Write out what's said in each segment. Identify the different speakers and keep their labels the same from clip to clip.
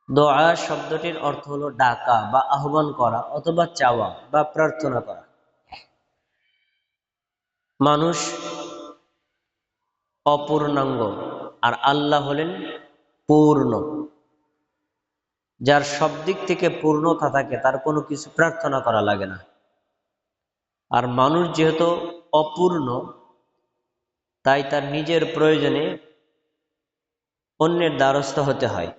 Speaker 1: দোয়া শব্দটির অর্থ হলো ডাকা বা আহ্বান করা অথবা চাওয়া বা প্রার্থনা করা। মানুষ অপূর্ণাঙ্গ আর আল্লাহ হলেন পূর্ণ। যার সব দিক থেকে পূর্ণতা থাকে তার কোনো কিছু প্রার্থনা করা লাগে না। আর মানুষ যেহেতু অপূর্ণ, তাই তার নিজের প্রয়োজনে অন্যের দ্বারস্থ হতে হয়।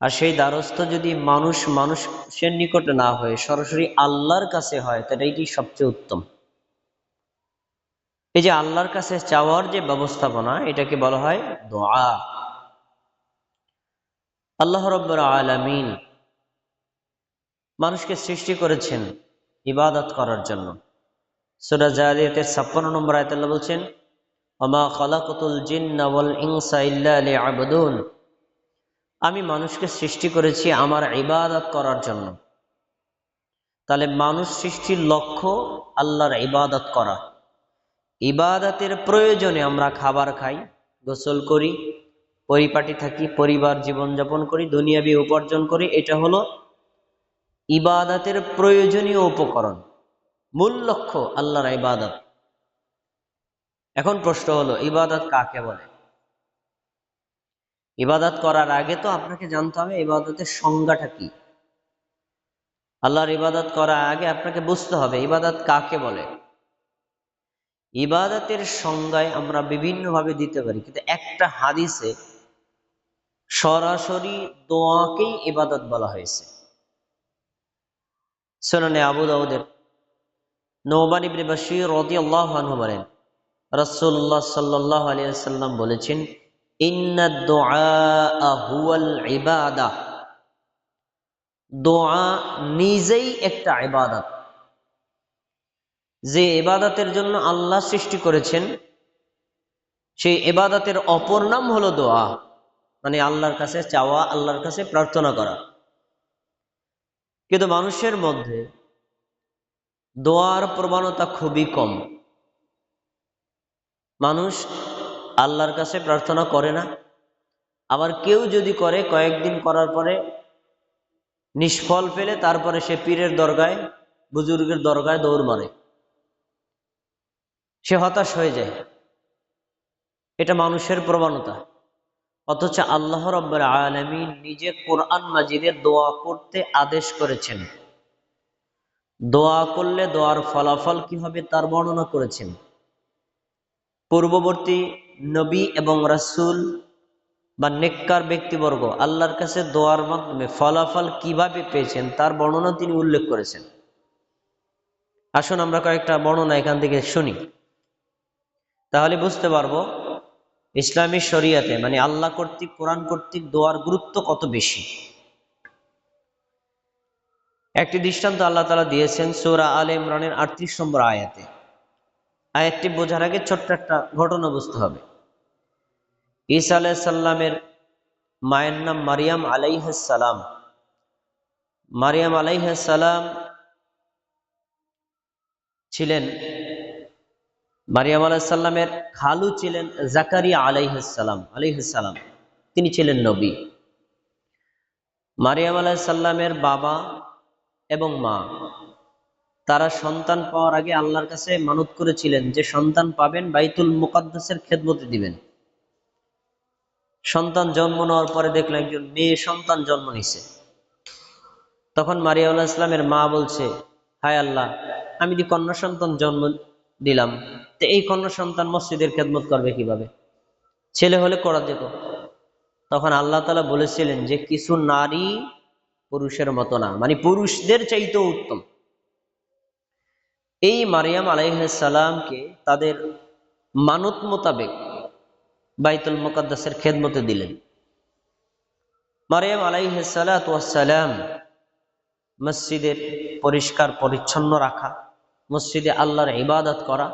Speaker 1: আর সেই দ্বারস্থ যদি মানুষের নিকটে না হয়ে সরাসরি আল্লাহর কাছে হয়, তাহলে এটি সবচেয়ে উত্তম। এই যে আল্লাহর কাছে চাওয়ার যে ব্যবস্থাপনা, এটাকে বলা হয় দোয়া। আল্লাহ রাব্বুল আলামিন মানুষকে সৃষ্টি করেছেন ইবাদত করার জন্য। সূরা জারিয়াতের ৫৬ নম্বর আয়াতে আল্লাহ বলছেন, ওমা খালাকাতুল জিন্না ওয়াল ইনসা ইল্লা লিয়াবুদুন। আমি মানুষকে সৃষ্টি করেছি আমার ইবাদত করার জন্য। তাহলে মানুষ সৃষ্টির লক্ষ্য আল্লাহর ইবাদত করা। ইবাদতের প্রয়োজনে আমরা খাবার খাই, গোসল করি, পরিপাটি থাকি, পরিবার জীবনযাপন করি, দুনিয়াবি উপার্জন করি। এটা হলো ইবাদতের প্রয়োজনীয় উপকরণ। মূল লক্ষ্য আল্লাহর ইবাদত। এখন প্রশ্ন হলো, ইবাদত কাকে বলে? ইবাদত করার আগে তো আপনাকে জানতে হবে ইবাদতের সংজ্ঞাটা কি। আল্লাহর ইবাদত করার আগে আপনাকে বুঝতে হবে ইবাদত কাকে বলে। ইবাদতের সংজ্ঞায় আমরা বিভিন্নভাবে দিতে পারি, কিন্তু একটা হাদিসে সরাসরি দোয়াকেই ইবাদত বলা হয়েছে। সুনানে আবু দাউদের নোমান ইবনে বাশীর রাদিয়াল্লাহু আনহু বলেন, রাসূলুল্লাহ সাল্লাল্লাহু আলাইহি ওয়াসাল্লাম বলেছেন, ইন্নাদ দুআ হুয়াল ইবাদাহ। দোয়া নিজেই একটা ইবাদত। যে ইবাদতের জন্য আল্লাহ সৃষ্টি করেছেন, সেই ইবাদতের অপর নাম হলো দোয়া, মানে আল্লাহর কাছে চাওয়া, আল্লাহর কাছে প্রার্থনা করা। কিন্তু মানুষের মধ্যে দোয়ার প্রবণতা খুবই কম। মানুষ আল্লাহর কাছে প্রার্থনা করে না। আবার কেউ যদি করে, কয়েকদিন করার পরে নিষ্ফল পেলে তারপরে সে পীরের দরগায়, বুজুর্গের দরগায় দৌড় মারে, সে হতাশ হয়ে যায়। এটা মানুষের প্রবণতা। অথচ আল্লাহ রাব্বুল আলামিন নিজে কোরআন মাজিদে দোয়া করতে আদেশ করেছেন। দোয়া করলে দোয়ার ফলাফল কি হবে তার বর্ণনা করেছেন। পূর্ববর্তী নবী এবং রাসূল বা নেককার ব্যক্তিবর্গ আল্লাহর কাছে দোয়ার মাধ্যমে ফলাফল কিভাবে পেয়েছেন তার বর্ণনা তিনি উল্লেখ করেছেন। আসুন আমরা কয়েকটা বর্ণনা এখান থেকে শুনি, তাহলে বুঝতে পারবো ইসলামী শরিয়াতে, মানে আল্লাহ কর্তৃক, কোরআন কর্তৃক দোয়ার গুরুত্ব কত বেশি। একটি দৃষ্টান্ত আল্লাহ তাআলা দিয়েছেন সূরা আলে ইমরানের ৩৮ নম্বর আয়াতে। আয়াতটি বোঝার আগে ছোট্ট একটা ঘটনা বুঝতে হবে। ঈসা আলাইহিস সালামের মায়ের নাম মারিয়াম আলাইহিস সালাম। মারিয়াম আলাইহিস সালাম ছিলেন, মারিয়াম আলাইহিস সালামের খালু ছিলেন জাকারিয়া আলাইহিস সালাম। তিনি ছিলেন নবী। মারিয়াম আলাইহিস সালামের বাবা এবং মা, তারা সন্তান পাওয়ার আগে আল্লাহর কাছে মানত করেছিলেন যে সন্তান পাবেন বাইতুল মুকাদ্দাসের খেদমতে দিবেন। সন্তান জন্ম নেওয়ার পরে দেখলেন একজন মেয়ে সন্তান জন্ম নিছে। তখন মারিয়াম আলাইহিস সালামের মা বলছে, হায় আল্লাহ, আমি যদি কন্যা সন্তান জন্ম দিলাম, তো এই কন্যা সন্তান মসজিদের খেদমত করবে কিভাবে? ছেলে হলে করা যেত। তখন আল্লাহ তাআলা বলেছিলেন যে কিছু নারী পুরুষের মতো না, মানে পুরুষদের চাইতেও উত্তম। এই মারিয়াম আলাইহিস সালামকে তাদের মানত মোতাবেক বাইতুল মুকাদ্দাসের খেদমতে দিলেন। মারিয়াম আলাইহিস সালাতু ওয়াস সালাম মসজিদের পরিষ্কার পরিচ্ছন্ন রাখা, মসজিদে আল্লাহর ইবাদত করা,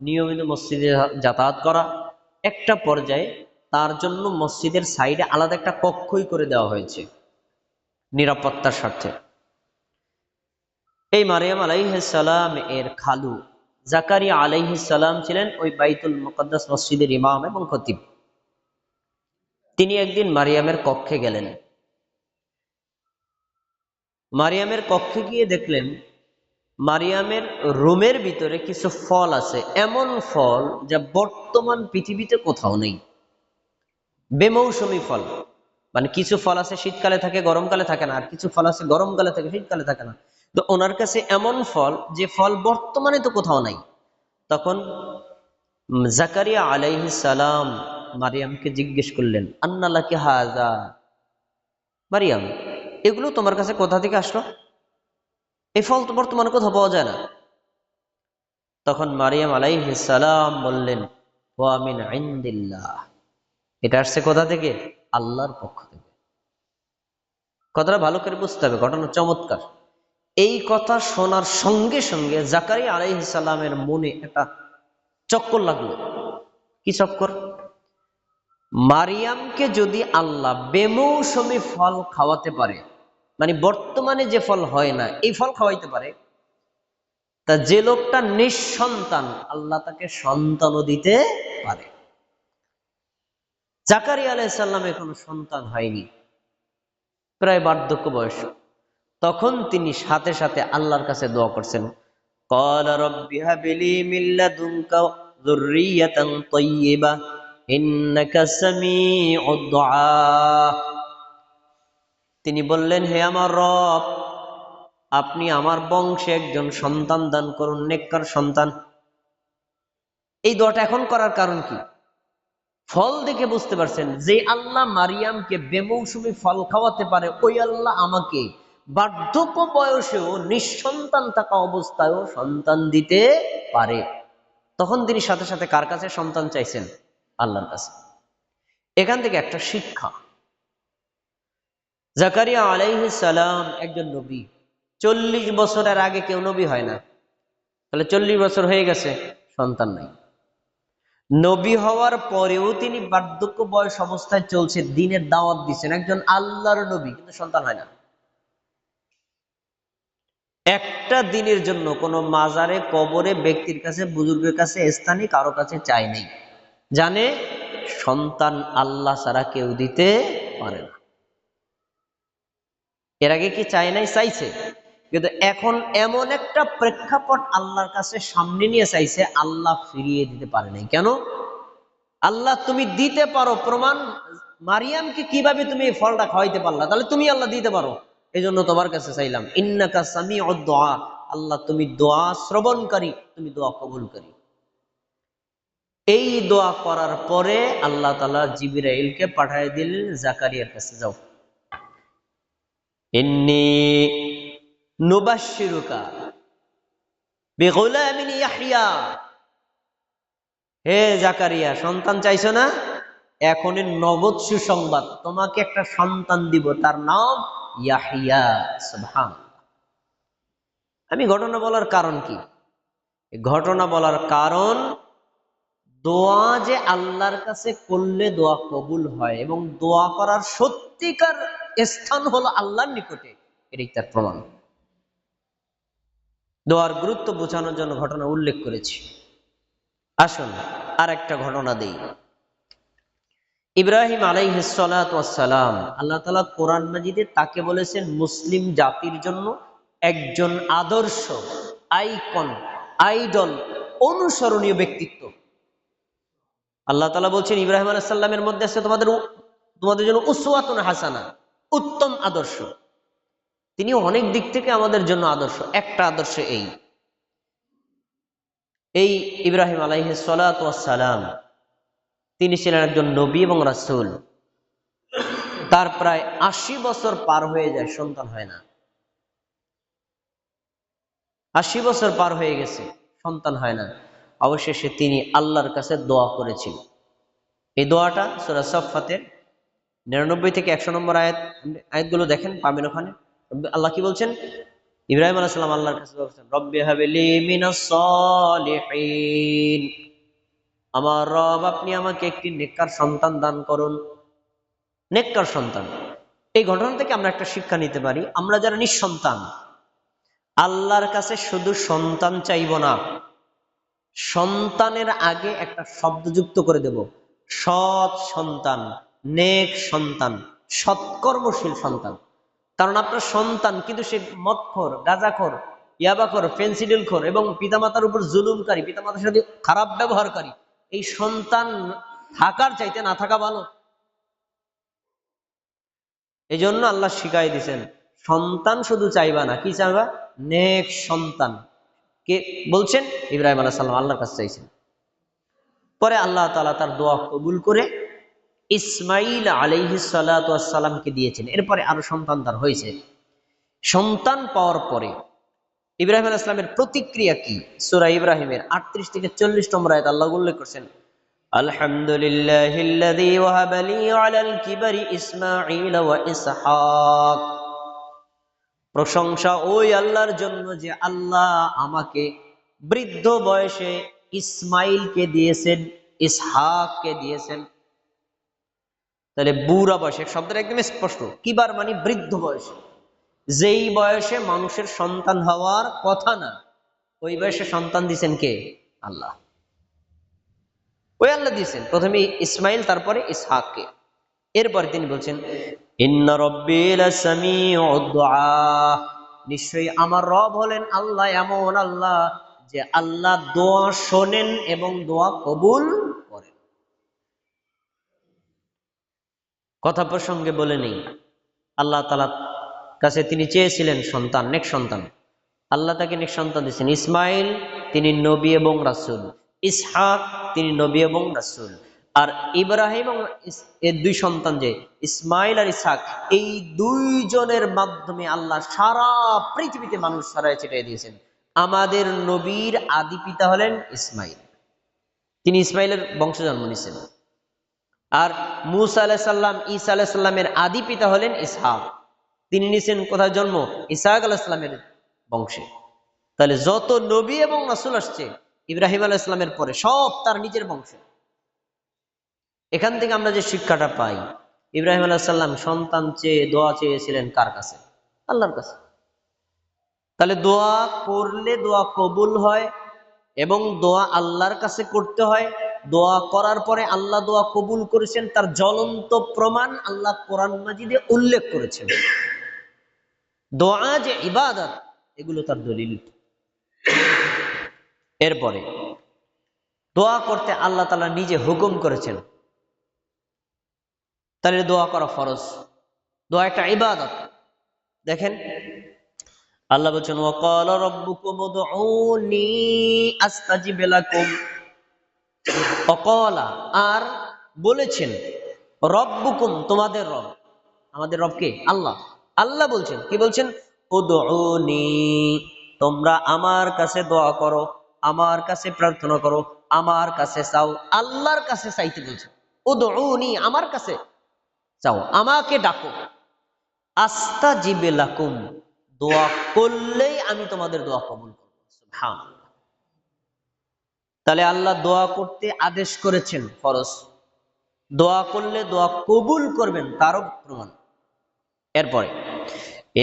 Speaker 1: নিয়মিত মসজিদে যাতায়াত করা, একটা পর্যায়ে তার জন্য মসজিদের সাইডে আলাদা একটা কক্ষই করে দেওয়া হয়েছে নিরাপত্তার স্বার্থে। এই মারিয়াম আলাইহিস সালাম এর খালু জাকারিয়া আলাইহিস সালাম ছিলেন ওই বাইতুল মুকাদ্দাস মসজিদের ইমাম এবং খতিব। তিনি একদিন মারিয়ামের কক্ষে গেলেন। মারিয়ামের কক্ষে গিয়ে দেখলেন মারিয়ামের রুমের ভিতরে কিছু ফল আছে, এমন ফল যা বর্তমান পৃথিবীতে কোথাও নেই। বেমৌসুমী ফল, মানে কিছু ফল আছে শীতকালে থাকে গরমকালে থাকে না, আর কিছু ফল আছে গরমকালে থাকে শীতকালে থাকে না। তো ওনার কাছে এমন ফল যে ফল বর্তমানে তো কোথাও নাই। তখন জাকারিয়া আলাইহিস সালাম মারিয়ামকে জিজ্ঞেস করলেন, আন্না লাকি হাযা, মারিয়াম এগুলো তোমার কাছে কোথা থেকে আসলো? এই ফল তো বর্তমানে কোথাও পাওয়া যায় না। তখন মারিয়াম আলাইহিস সালাম বললেন, ওয়া মিন ইনদিল্লাহ, এটা আসছে কোথা থেকে? আল্লাহর পক্ষ থেকে। কথাটা ভালো করে বুঝতে হবে, ঘটনা চমৎকার। এই কথা শোনার সঙ্গে সঙ্গে জাকারিয়া আলাইহিস সালামের মনে একটা চক্কর লাগলো। কি চক্কর? মারিয়ামকে যদি আল্লাহ বেমৌসুমী ফল খাওয়াতে পারে, মানে বর্তমানে যে ফল হয় না এই ফল খাওয়াইতে পারে, তা যে লোকটা নিঃসন্তান আল্লাহ তাকে সন্তানও দিতে পারে। জাকারিয়া আলাইহিস সালামের কোনো সন্তান হয়নি, প্রায় বার্ধক্য বয়স। তখন তিনি সাথে সাথে আল্লাহর কাছে দোয়া করছেন, ক্বালা রাব্বি হাবলি মিন লাদুনকা যুররিয়াতান তাইয়্যিবা ইন্নাকা সামিউদ দুআ। তিনি বললেন, হে আমার রব, আপনি আমার বংশে একজন সন্তান দান করুন, নেককার সন্তান। এই দোয়াটা এখন করার কারণ কি? ফল দেখে বুঝতে পারছেন যে আল্লাহ মারিয়ামকে বেমৌসুমী ফল খাওয়াতে পারে, ওই আল্লাহ আমাকে বার্ধক্য বয়সেও নিঃসন্তান থাকা অবস্থায়ও সন্তান দিতে পারে। তখন তিনি সাথে সাথে কার কাছে সন্তান চাইছেন? আল্লাহর কাছে। এখান থেকে একটা শিক্ষা, জাকারিয়া আলাইহিস সালাম একজন নবী। 40 বছরের আগে কেউ নবী হয় না, তাহলে 40 বছর হয়ে গেছে, সন্তান নাই। নবী হওয়ার পরেও তিনি বার্ধক্য বয়স অবস্থায় চলছে, দ্বীনের দাওয়াত দিচ্ছেন, একজন আল্লাহর নবী, কিন্তু সন্তান হয় না। একটা দিনের জন্য কোনো মাজারে, কবরে, ব্যক্তির কাছে, বুজুর্গের কাছে, স্থানীয় কারো কাছে চাই নেই, জানে সন্তান আল্লাহ ছাড়া কেউ দিতে পারে না। এর আগে কি চায় নাই? চাইছে, কিন্তু এখন এমন একটা প্রেক্ষাপট আল্লাহর কাছে সামনে নিয়ে চাইছে, আল্লাহ ফিরিয়ে দিতে পারে নাই। কেন? আল্লাহ তুমি দিতে পারো প্রমাণ, মারিয়ামকে কিভাবে তুমি এই ফলটা খাওয়াইতে পারলা, তাহলে তুমি আল্লাহ দিতে পারো, এই জন্য তোমার কাছে চাইলাম। ইন্নাকা সামিউদ দুআ, আল্লাহ তুমি দোয়া শ্রবণকারী, তুমি দোয়া কবুলকারী। এই দোয়া করার পরে আল্লাহ তাআলা জিবরাইলকে পাঠিয়ে দিলেন জাকারিয়ার কাছে, যাও, ইন্নী নুবাশশিরুকা বিগুলামিন ইয়াহইয়া, হে জাকারিয়া, সন্তান চাইছো না? এখনই নগদ সুসংবাদ, তোমাকে একটা সন্তান দিব, তার নাম ইয়াহইয়া। সুবহানাল্লাহ। আমি ঘটনা বলার কারণ কি? ঘটনা বলার কারণ, দোয়া যে আল্লাহর কাছে করলে দোয়া কবুল হয়, এবং দোয়া করার সত্যিকার স্থান হলো আল্লাহর নিকটে, এটাই তার প্রমাণ। দোয়ার গুরুত্ব বোঝানোর জন্য ঘটনা উল্লেখ করেছি। আসুন আর একটা ঘটনা দেই। ইব্রাহিম আলাইহিস সালাতু ওয়াস সালাম, আল্লাহ তাআলা কোরআন মাজিদে তাকে বলেছেন মুসলিম জাতির জন্য একজন আদর্শ, আইকন, আইডল, অনুসরণীয় ব্যক্তিত্ব। আল্লাহ তাআলা বলছেন ইব্রাহিম আলাইহিস সালামের মধ্যে আছে তোমাদের জন্য উসওয়াতুন হাসানা, উত্তম আদর্শ। তিনি অনেক দিক থেকে আমাদের জন্য আদর্শ। একটা আদর্শ এই ইব্রাহিম আলাইহিস সালাতু ওয়াস সালাম, তিনি ছিলেন একজন নবী এবং রাসূল। তার প্রায় 80 বছর পার হয়ে যায়, সন্তান হয় না। 80 বছর পার হয়ে গেছে, সন্তান হয় না। অবশেষে তিনি আল্লাহর কাছে দোয়া করেছিলেন। এই দোয়াটা সূরা সাফফাতের 99 থেকে 100 নম্বর আয়াতগুলো দেখেন, পাবেন ওখানে। আল্লাহ কি বলছেন? ইব্রাহিম আলাইহিস সালাম আল্লাহর কাছে দোয়া করেছেন, রব্বি হাবলি মিনাস সলিহিন, আমার রব আপনি আমাকে একটি নেককার সন্তান দান করুন। নেককার সন্তান। এই ঘটনা থেকে আমরা একটা শিক্ষা নিতে পারি, আমরা যারা নিঃসন্তান, আল্লাহর কাছে শুধু সন্তান চাইব না, সন্তানের আগে একটা শব্দ যুক্ত করে দেব, সৎ সন্তান, নেক সন্তান, সৎকর্মশীল সন্তান। কারণ আপনার সন্তান কিন্তু সে মদখোর, গাঁজাখোর, ইয়াবাখোর, ফেন্সিডিলখোর এবং পিতামাতার উপর জুলুমকারী, পিতামাতার সাথে খারাপ ব্যবহারকারী, এই সন্তান থাকার চাইতে না থাকা ভালো। এই জন্য আল্লাহ শিখাই দিছেন, সন্তান শুধু চাইবা না, কি চাইবা? নেক সন্তান। কে বলছেন? ইব্রাহিম আলাইহিস সালাম আল্লাহর কাছে চাইছেন। পরে আল্লাহ তাআলা তার দোয়া কবুল করে ইসমাঈল আলাইহিস সালাতু ওয়াস সালামকে দিয়েছেন। এরপরে আরো সন্তান তার হয়েছে। সন্তান পাওয়ার পরে ইব্রাহিম আলাইহিস সালামের প্রতিক্রিয়া কি? সূরা ইব্রাহিমের 38 থেকে 40 নম্বর আয়াত আল্লাহ উল্লেখ করেছেন, আলহামদুলিল্লাহিল্লাযী ওয়াহাবা লি আলাল কিবারি ইসমাঈল ওয়া ইসহাক। প্রশংসা ওই আল্লাহর জন্য যে আল্লাহ আমাকে বৃদ্ধ বয়সে ইসমাইলকে দিয়েছেন, ইসহাককে দিয়েছেন। তাহলে বুড়া বয়সে, শব্দটা একদম স্পষ্ট, কিবার মানে বৃদ্ধ বয়সে, যেই বয়সে মানুষের সন্তান হওয়ার কথা না, ওই বয়সে সন্তান দিয়েছেন কে? আল্লাহ। ওই আল্লাহ দিয়েছেন প্রথমে ইসমাইল, তারপরে ইসহাককে। এরপরে তিনি বলছেন, ইন্না রাব্বী লাসামিউদ দুআ। নিশ্চয়ই আমার রব হলেন আল্লাহ এমন আল্লাহ যে আল্লাহ দোয়া শোনেন এবং দোয়া কবুল করেন। কথা প্রসঙ্গে বলে নেই, আল্লাহ তাআলার কাছে তিনি চেয়েছিলেন সন্তান, নেক সন্তান। আল্লাহ তাকে নেক সন্তান দিয়েছেন। ইসমাইল তিনি নবী এবং রাসূল, ইসহাক তিনি নবী এবং রাসূল। আর ইব্রাহিম এবং এর দুই সন্তান যে ইসমাইল আর ইসহাক, এই দুইজনের মাধ্যমে আল্লাহ সারা পৃথিবীতে মানুষ ছড়ায় ছিটিয়ে দিয়েছেন। আমাদের নবীর আদি পিতা হলেন ইসমাইল, তিনি ইসমাইলের বংশে জন্ম নিয়েছেন। আর মূসা আলাইহিস সালাম, ঈসা আলাইহিস সালামের আদি পিতা হলেন ইসহাক, তিনি নিয়েছেন কোথায় জন্ম? ইসহাক আলাইহিস সালামের বংশে। তাহলে যত নবী এবং রাসূল আসছে ইব্রাহিম আলাইহিস সালামের পরে, সব তার নিজের বংশে। এখান থেকে আমরা যে শিক্ষাটা পাই, ইব্রাহিম আলাইহিস সালাম সন্তান চেয়ে দোয়া চেয়েছিলেন কার কাছে? আল্লাহর কাছে। তাহলে দোয়া করলে দোয়া কবুল হয় এবং দোয়া আল্লাহর কাছে করতে হয়। দোয়া করার পরে আল্লাহ দোয়া কবুল করেছেন তার জ্বলন্ত প্রমাণ আল্লাহ কোরআন মাজিদে উল্লেখ করেছেন। দোয়া যে ইবাদত, এগুলো তার দলিল। এরপরে দোয়া করতে আল্লাহ তাআলা নিজে হুকুম করেছেন, তাহলে দোয়া করা ফরজ। দোয়া একটা ইবাদত। দেখেন আল্লাহ বলছেন, ওয়াকালা রাব্বুকুম উদউনি আস্তাজিব লাকুম। ওয়াকালা, আর বলেছেন, রব্বুকুম তোমাদের রব। আমাদের রব কে? আল্লাহ। আল্লাহ বলছেন, কি বলছেন? উদউনি, তোমরা আমার কাছে দোয়া করো, আমার কাছে প্রার্থনা করো, আমার কাছে চাও। আল্লাহর কাছে চাইতে বলছেন, উদউনি, আমার কাছে চাও, আমাকে ডাকো। আস্তাজিব লাকুম, দোয়া করলেই আমি তোমাদের দোয়া কবুল করব। সুবহানাল্লাহ। তাহলে আল্লাহ দোয়া করতে আদেশ করেছেন, ফরজ। দোয়া করলে দোয়া কবুল করবেন, তারও প্রমাণ। এরপরে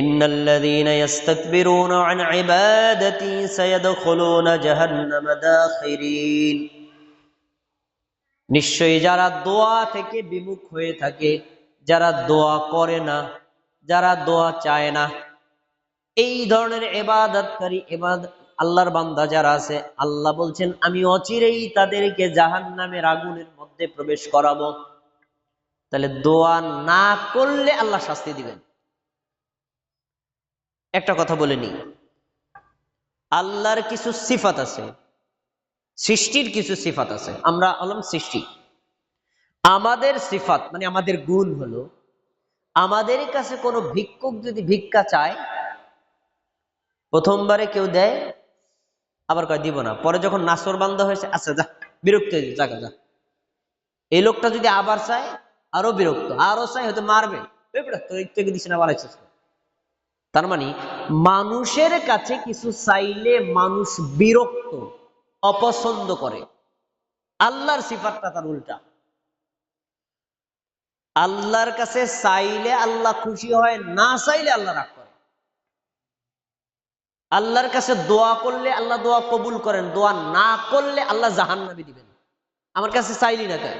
Speaker 1: ইন্নাল্লাযীনা ইস্তাকবিরুনা আন ইবাদাতি সায়াদখুলুনা জাহান্নামা দাখিরিন। নিশ্চয়ই যারা দোয়া থেকে বিমুখ হয়ে থাকে, যারা দোয়া করে না, যারা দোয়া চায় না, এই ধরনের ইবাদতকারী, আল্লাহর বান্দা যারা আছে, আল্লাহ বলছেন আমি অচিরেই তাদেরকে জাহান্নামের আগুনের মধ্যে প্রবেশ করাবো। তাহলে দোয়া না করলে আল্লাহ শাস্তি দিবেন। একটা কথা বলে নি, আল্লাহর কিছু সিফাত আছে, সৃষ্টির কিছু সিফাত আছে। আমরা হলাম সৃষ্টি। আমাদের সিফাত মানে আমাদের গুণ হলো, আমাদের কাছে কোনো ভিক্ষুক যদি ভিক্ষা চায়, প্রথমবারে কেউ দেয়, আবার কয় দিব না। পরে যখন নাসর বান্দা হয়েছে, আচ্ছা যা, বিরক্ত হয়ে যা যা। এই লোকটা যদি আবার চায়, আরো বিরক্ত, আরো চাই, হয়তো মারবে। দিস না, বাড়াইছিস। তার মানে মানুষের কাছে কিছু চাইলে মানুষ বিরক্ত, অপছন্দ করে। আল্লাহর সিফাতটা তার উল্টা। আল্লাহর কাছে চাইলে আল্লাহ খুশি হয়, না চাইলে আল্লাহ রাগ করে। আল্লাহর কাছে দোয়া করলে আল্লাহ দোয়া কবুল করেন, দোয়া না করলে আল্লাহ জাহান্নামে দিবেন। আমার কাছে চাইলি না কেন?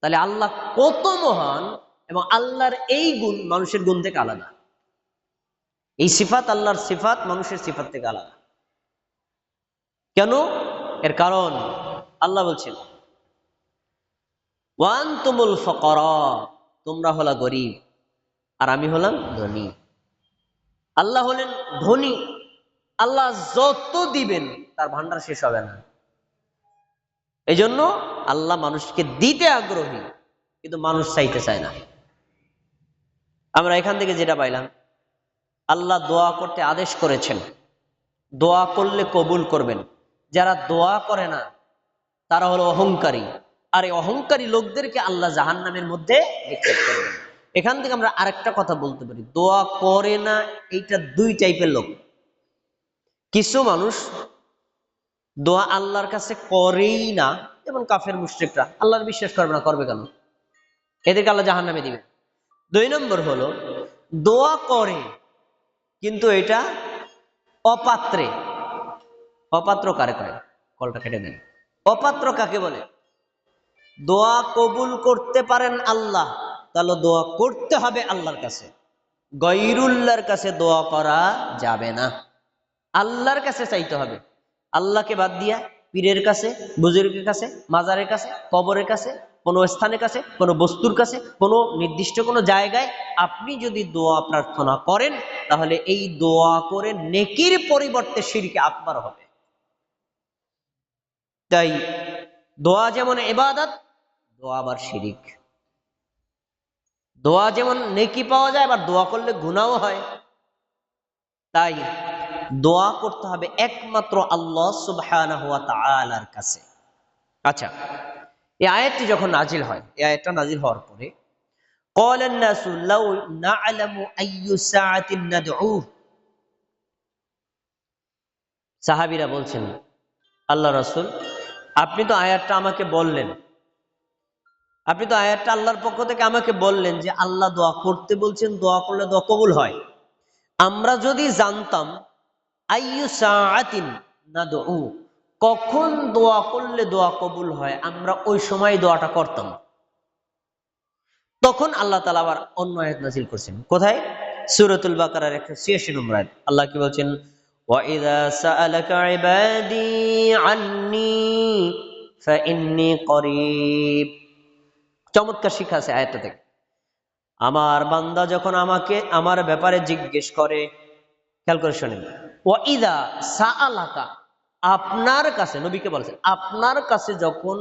Speaker 1: তাহলে আল্লাহ কত মহান, এবং আল্লাহর এই গুণ মানুষের গুণ থেকে আলাদা। এই সিফাত আল্লাহর সিফাত মানুষের সিফাত থেকে আলাদা। কেন? এর কারণ আল্লাহ বলছেন ওয়ান্তুমুল ফুকারা, তোমরা হলা গরিব আর আমি হলাম ধনী। আল্লাহ হলেন ধনী, আল্লাহ যত দিবেন তার ভান্ডার শেষ হবে না। এই জন্য আল্লাহ মানুষকে দিতে আগ্রহী, কিন্তু মানুষ চাইতে চায় না। আমরা এখান থেকে যেটা পাইলাম, আল্লাহ দোয়া করতে আদেশ করেছেন, দোয়া করলে কবুল করবেন। যারা দোয়া করে না তারা হলো অহংকারী, আর এই অহংকারী লোকদেরকে আল্লাহ জাহান্নামের মধ্যে নিক্ষেপ করবেন। এখান থেকে আমরা আরেকটা কথা বলতে পারি, দোয়া করে না এইটা দুই টাইপের লোক। কিছু মানুষ দোয়া আল্লাহর কাছে করেই না, যেমন কাফের মুশরিকরা, আল্লাহর বিশ্বাস করবে না, করবে কেন? এদেরকে আল্লাহ জাহান্নামে দিবে। দুই নম্বর হলো দোয়া করে কিন্তু এটা অপাত্রে। অপাত্র কারে করে? কলটা কেটে দেন। অপাত্র কাকে বলে? দোয়া কবুল করতে পারেন আল্লাহ, তাহলে দোয়া করতে হবে আল্লাহর কাছে, গয়রুল্লাহর কাছে দোয়া করা যাবে না, আল্লাহর কাছে চাইতে হবে। আল্লাহকে বাদ দিয়া পীরের কাছে, বুজুর্গের কাছে, মাজারের কাছে, কবরের কাছে, কোনো স্থানের কাছে, কোনো বস্তুর কাছে, কোনো নির্দিষ্ট কোনো জায়গায় আপনি যদি দোয়া প্রার্থনা করেন, তাহলে এই দোয়া করে নেকির পরিবর্তে শিরকে আকবার হবে। তাই দোয়া যেমন ইবাদত, দোয়া আবার শিরিক। দোয়া যেমন নেকি পাওয়া যায়, আবার দোয়া করলে গুনাহও হয়। তাই দোয়া করতে হবে একমাত্র আল্লাহ সুবহানাহু ওয়া তাআলার কাছে। আচ্ছা, এই আয়াতটি যখন নাজিল হয়, এই আয়াতটা নাজিল হওয়ার পরে قال الناس لو نعلم أي ساعة ندعوه, সাহাবীরা বলছেন আল্লাহ রাসূল, আপনি তো আয়াতটা আমাকে বললেন, আপনি তো আয়াতটা আল্লাহর পক্ষ থেকে আমাকে বললেন যে আল্লাহ দোয়া করতে বলছেন, দোয়া করলে দোয়া কবুল হয়। আমরা যদি জানতাম আইয়ু সাআতিন নাদউ, কখন দোয়া করলে দোয়া কবুল হয়, আমরা ওই সময় দোয়াটা করতাম। তখন আল্লাহ তাআলা আবার অন্য আয়াত নাযিল করছেন। কোথায়? সূরাতুল বাকারার 186 নম্বর আয়াত। আল্লাহ কি বলছেন? ওয়া ইযা সাআলাকা ইবাদি আন্নী ফাইন্নী করিব। চমৎকার শিক্ষা আছে আয়াতটা থেকে। আমার বান্দা যখন আমাকে আমার ব্যাপারে জিজ্ঞেস করে, খেয়াল করে শোনেন, ওয়া ইযা সাআলাকা, আপনার কাছে, নবীকে বলেছেন, আপনার কাছে যখন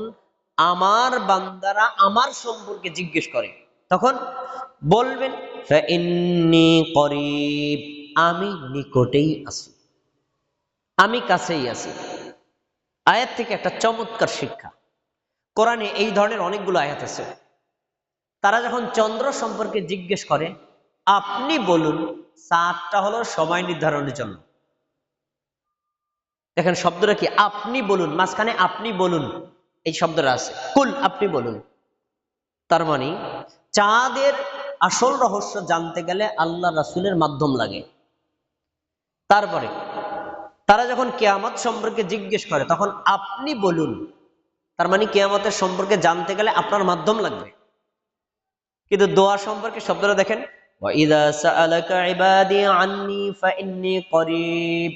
Speaker 1: আমার বান্দারা আমার সম্পর্কে জিজ্ঞেস করে, তখন বলবেন ফাইন্নী করিব, আমি নিকটেই আছি, আমি কাছেই আছি। আয়াত থেকে একটা চমৎকার শিক্ষা। কোরআনে এই ধরনের অনেকগুলো আয়াত আছে। তারা যখন চন্দ্র সম্পর্কে জিজ্ঞেস করে, আপনি বলুন, সাতটা হলো সময় নির্ধারণের জন্য। দেখেন শব্দটা কি? আপনি বলুন, মাঝখানে আপনি বলুন এই শব্দটা আছে, কুল, আপনি বলুন। তার মানে চাঁদের আসল রহস্য জানতে গেলে আল্লাহ রাসূলের মাধ্যম লাগে। তারপরে তারা যখন কিয়ামত সম্পর্কে জিজ্ঞেস করে, তখন আপনি বলুন, তার মানে কিয়ামতের সম্পর্কে জানতে গেলে আপনার মাধ্যম লাগবে। কিন্তু দোয়া সম্পর্কে শব্দটা দেখেন, ওয়া ইযা সাআলাকা ইবাদি আন্নী ফাইন্নী করিব,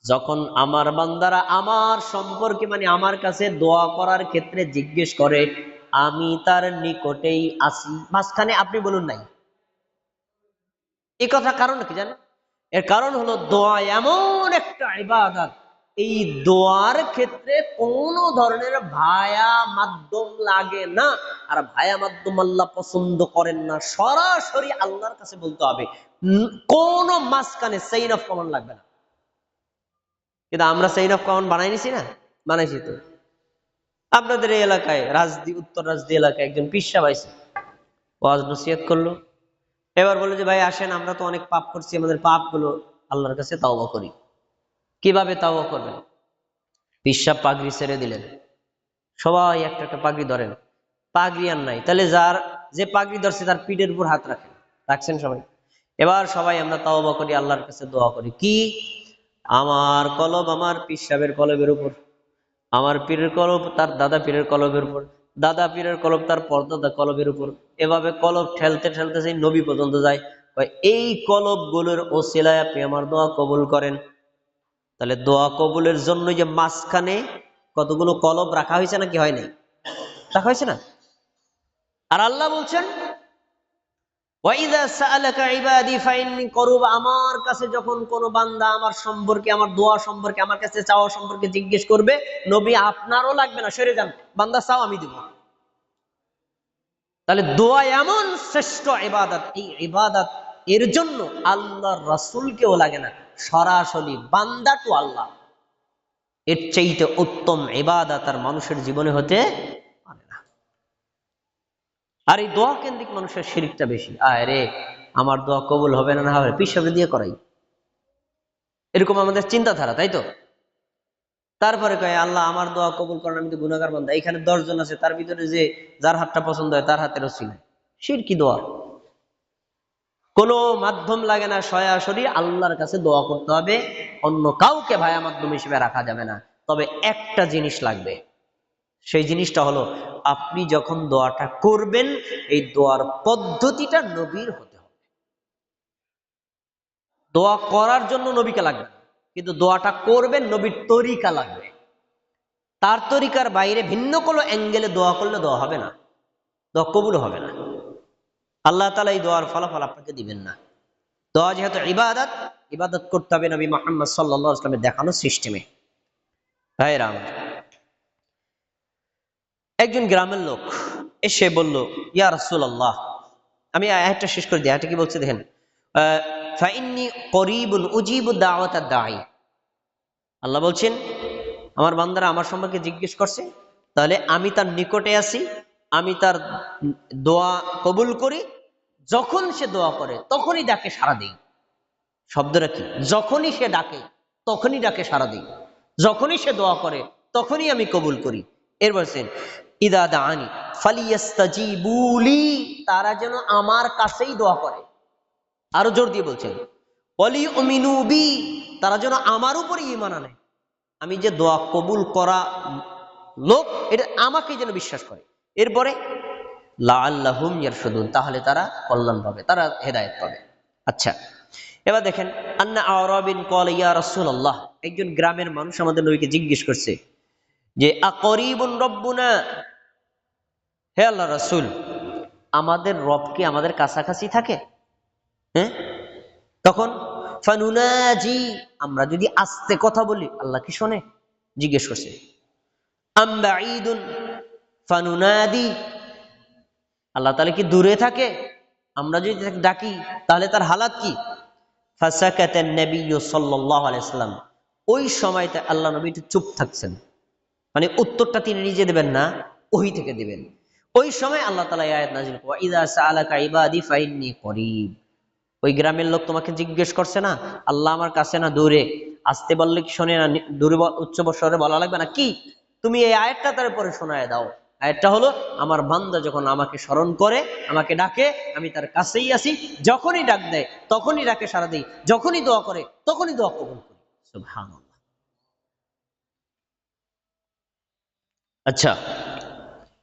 Speaker 1: যখন আমার বান্দারা আমার সম্পর্কে মানে আমার কাছে দোয়া করার ক্ষেত্রে জিজ্ঞেস করে, আমি তার নিকটেই আছি। মাঝখানে আপনি বলুন নাই। এই কথা কারণ কি জানেন? এর কারণ হলো দোয়া এমন একটা ইবাদত, এই দোয়ার ক্ষেত্রে কোনো ধরনের ভায়া মাধ্যম লাগে না। আর ভায়া মাধ্যম আল্লাহ পছন্দ করেন না। সরাসরি আল্লাহর কাছে বলতে হবে, কোনো মাঝখানে চেইন অফ কমান্ড লাগবে না। কিন্তু আমরা চেইন অফ কমান্ড বানাই নিছি না? বানাইছি তো। আপনাদের এই এলাকায় উত্তর রাজদি এলাকায় একজন পীর সাহেব আইছে, ওয়াজ নসিহত করলো। এবার বললো যে ভাই আসেন, আমরা তো অনেক পাপ করছি, আমাদের পাপগুলো আল্লাহর কাছে তাওবা করি। কিভাবে তাওবা করবেন? পীর সাহেব পাগড়ি ছেড়ে দিলেন, সবাই একটা একটা পাগড়ি ধরেন। পাগড়ি আর নাই, তাহলে যে পাগড়ি ধরছে তার পিঠের উপর হাত রাখেন। রাখছেন সবাই? এবার সবাই আমরা তাওবা করি, আল্লাহর কাছে দোয়া করি। কি? আমার কলব আমার পীর সাহেবের কলবের উপর, আমার পীরের কলব তার দাদা পীরের কলবের উপর, দাদা পীরের কলব তার পরদাদা কলবের উপর। এভাবে কলব ঠেলতে ঠেলতে সেই নবী পর্যন্ত যায়। এই কলবগুলোর ওসিলায় আপনি আমার দোয়া কবুল করেন। তাহলে দোয়া কবুলের জন্য যে মাঝখানে কতগুলো কলব রাখা হয়েছে নাকি হয় নাই? রাখা হয়েছে না? আর আল্লাহ বলছেন ওয়াইযা সাআলাকা ইবাদি ফাইন্নী করিব, আমার কাছে যখন কোন বান্দা আমার সম্পর্কে, আমার দোয়া সম্পর্কে, আমার কাছে চাওয়া সম্পর্কে জিজ্ঞেস করবে, নবী আপনারও লাগবে না, সরে যান, বান্দা চাও আমি দেব। তাহলে দোয়া এমন শ্রেষ্ঠ ইবাদত, এই ইবাদত এর জন্য আল্লাহর রাসূলকেও লাগে না, সরাসরি বান্দা টু আল্লাহ। এর চাইতে উত্তম ইবাদত আর মানুষের জীবনে হতে পারে না। আর এই দোয়া কেন্দ্রিক মানুষের শিরকটা বেশি। আরে আমার দোয়া কবুল হবে না, না হবে, পিসাবে দিয়ে করাই, এরকম আমাদের চিন্তাধারা, তাই তো? তারপরে কয় আল্লাহ আমার দোয়া কবুল করেন, আমি তো গুনাহগার বান্দা। এখানে 10 জন আছে, তার ভিতরে যে যার হাতটা পছন্দ হয় তার হাতের ওসিলায় শিরকি দোয়া। কোনো মাধ্যম লাগে না, সরাসরি আল্লাহর কাছে দোয়া করতে হবে, অন্য কাউকে ভায়া মাধ্যম হিসেবে রাখা যাবে না। তবে একটা জিনিস লাগবে, সেই জিনিসটা হলো আপনি যখন দোয়াটা করবেন এই দোয়ার পদ্ধতিটা নবীর হতে হবে। দোয়া করার জন্য নবীকে লাগবে, কিন্তু দোয়াটা করবেন নবীর তরিকা লাগবে। তার তরিকার বাইরে ভিন্ন কোনো অ্যাঙ্গেলে দোয়া করলে দোয়া হবে না, দোয়া কবুল হবে না। আল্লাহ তাআলা এই দোয়ার ফলাফল আপনাকে দিবেন না। দোয়া যেহেতু ইবাদত, ইবাদত করতে হবে নবী মুহাম্মদ সাল্লাল্লাহু আলাইহি ওয়াসাল্লামের দেখানো সিস্টেমে। ভাইরা আমার, একজন গ্রামের লোক এসে বলল, ইয়া রাসূলুল্লাহ, আমি আয়াতটা শেষ করে দিই। আয়াতটা কি বলছে দেখেন, ফাইন্নী করিবুন উজিবু দাওয়াতাদ দাঈ। আল্লাহ বলছেন আমার বান্দারা আমার সম্পর্কে জিজ্ঞেস করছে, তাহলে আমি তার নিকটে আছি, আমি তার দোয়া কবুল করি। যখন সে দোয়া করে তখনই ডাকে সাড়া দিই। শব্দটা কি? যখনই সে ডাকে তখনই ডাকে সাড়া দিই, যখনই সে দোয়া করে তখনই আমি কবুল করি। এর বলছেন ইদা দাআনি ফালিয়াস্তাজিবু লি, তারা যেন আমার কাছেই দোয়া করে। আরো জোর দিয়ে বলছেন ওয়ালিউমিনু বি, তারা যেন আমার উপরে ঈমান আনে। আমি যে দোয়া কবুল করা লোক, এটা আমাকে যেন বিশ্বাস করে। এরপরে লাআল্লাহুম ইয়ারশুদুন, তাহলে তারা কল্যাণ পাবে, তারা হেদায়েত পাবে। আচ্ছা, এবার দেখেন আন্না আরাবিন ক্বালা ইয়া রাসূলুল্লাহ, একজন গ্রামের মানুষ আমাদের নবীকে জিজ্ঞেস করছে যে আকরিবুন রব্বুনা, হে আল্লাহর রাসূল, আমাদের রব কি আমাদের কাছাকাছি থাকে? হ্যাঁ, তখন ফানুনাজি, আমরা যদি আস্তে কথা বলি আল্লাহ কি শোনে? জিজ্ঞেস করছে। আম বাঈদুন ফানুনাদি, আল্লাহ তাআলা কি দূরে থাকে? আমরা যদি ডাকি তাহলে তার হালাত কি? ফাসাকাতান নবিয়্যু সাল্লাল্লাহু আলাইহি ওয়াসাল্লাম, ওই সময়তে আল্লাহ নবী একটু চুপ থাকছেন, মানে উত্তরটা তিনি নিজে দেবেন না, ওহী থেকে দিবেন। ওই সময় আল্লাহ তাআলা এই আয়াত নাযিল করেন, ওয়া ইযা সাআলাকা ইবাদি ফাইন্নী করিব। ওই গ্রামের লোক তোমাকে জিজ্ঞেস করছে না আল্লাহ আমার কাছে না দূরে, আসতে বললে কি শোনে না? দূরে উচ্চ স্বরে বলা লাগবে না কি? তুমি এই আয়াতটা তার উপরে শোনায় দাও। আয়াতটা হলো আমার বান্দা যখন আমাকে স্মরণ করে, আমাকে ডাকে, আমি তার কাছেই আছি, যখনই ডাক দেয় তখনই ডাকে সাড়া দিই, যখনই দোয়া করে তখনই দোয়া কবুল করি। সুবহানাল্লাহ। আচ্ছা,